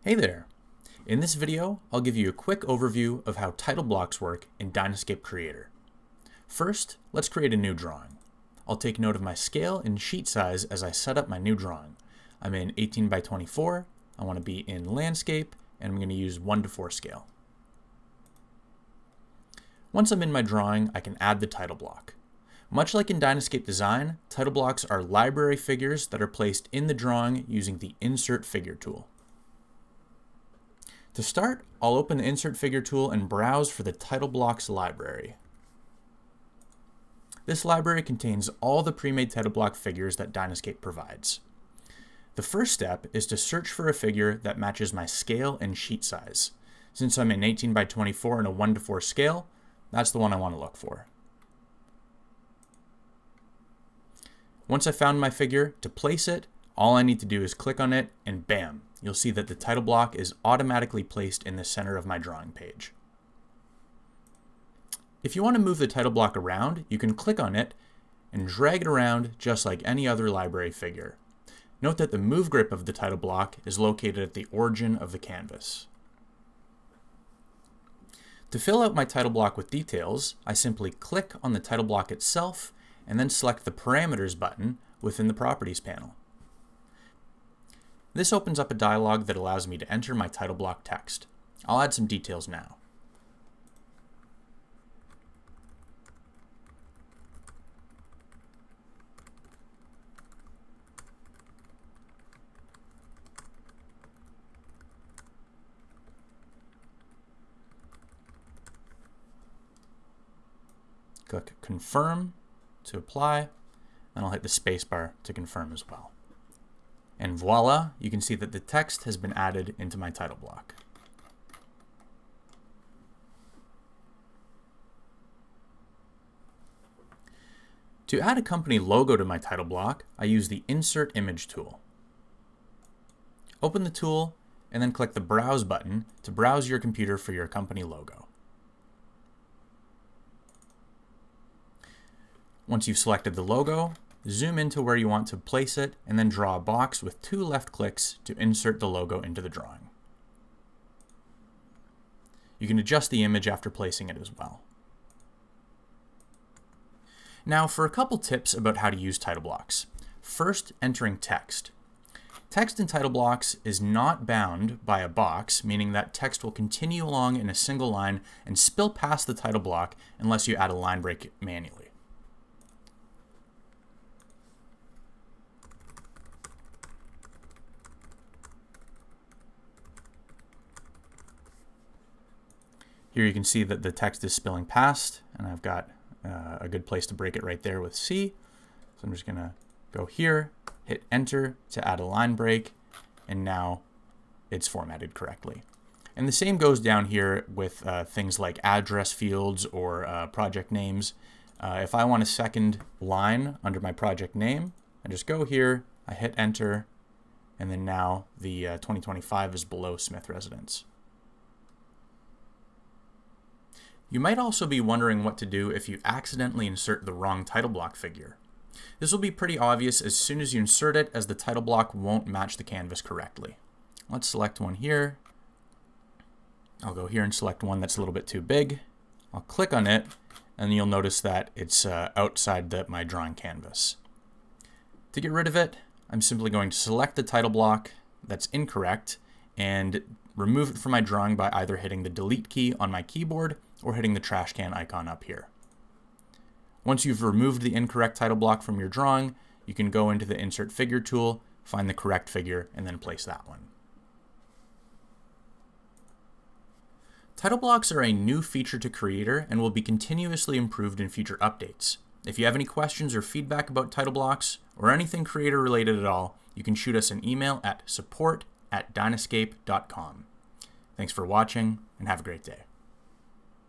Hey there! In this video, I'll give you a quick overview of how title blocks work in DynaScape Creator. First, let's create a new drawing. I'll take note of my scale and sheet size as I set up my new drawing. I'm in 18 by 24, I want to be in landscape, and I'm going to use 1:4 scale. Once I'm in my drawing, I can add the title block. Much like in DynaScape Design, title blocks are library figures that are placed in the drawing using the Insert Figure tool. To start, I'll open the Insert Figure tool and browse for the title blocks library. This library contains all the pre-made title block figures that DynaScape provides. The first step is to search for a figure that matches my scale and sheet size. Since I'm in 18 by 24 and a 1:4 scale, that's the one I want to look for. Once I've found my figure, to place it, all I need to do is click on it and bam, you'll see that the title block is automatically placed in the center of my drawing page. If you want to move the title block around, you can click on it and drag it around just like any other library figure. Note that the move grip of the title block is located at the origin of the canvas. To fill out my title block with details, I simply click on the title block itself and then select the Parameters button within the Properties panel. This opens up a dialog that allows me to enter my title block text. I'll add some details now. Click Confirm to apply, and I'll hit the spacebar to confirm as well. And voila, you can see that the text has been added into my title block. To add a company logo to my title block, I use the Insert Image tool. Open the tool and then click the Browse button to browse your computer for your company logo. Once you've selected the logo, zoom into where you want to place it and then draw a box with 2 left clicks to insert the logo into the drawing. You can adjust the image after placing it as well. Now for a couple tips about how to use title blocks. First, entering text. Text in title blocks is not bound by a box, meaning that text will continue along in a single line and spill past the title block unless you add a line break manually. Here you can see that the text is spilling past, and I've got a good place to break it right there with C. So I'm just going to go here, hit Enter to add a line break, and now it's formatted correctly. And the same goes down here with things like address fields or project names. If I want a second line under my project name, I just go here, I hit Enter, and then now the 2025 is below Smith Residence. You might also be wondering what to do if you accidentally insert the wrong title block figure. This will be pretty obvious as soon as you insert it, as the title block won't match the canvas correctly. Let's select one here. I'll go here and select one that's a little bit too big. I'll click on it, and you'll notice that it's outside my drawing canvas. To get rid of it, I'm simply going to select the title block that's incorrect and remove it from my drawing by either hitting the Delete key on my keyboard or hitting the trash can icon up here. Once you've removed the incorrect title block from your drawing, you can go into the Insert Figure tool, find the correct figure, and then place that one. Title blocks are a new feature to Creator and will be continuously improved in future updates. If you have any questions or feedback about title blocks or anything Creator related at all, you can shoot us an email at support@dynascape.com. Thanks for watching and have a great day.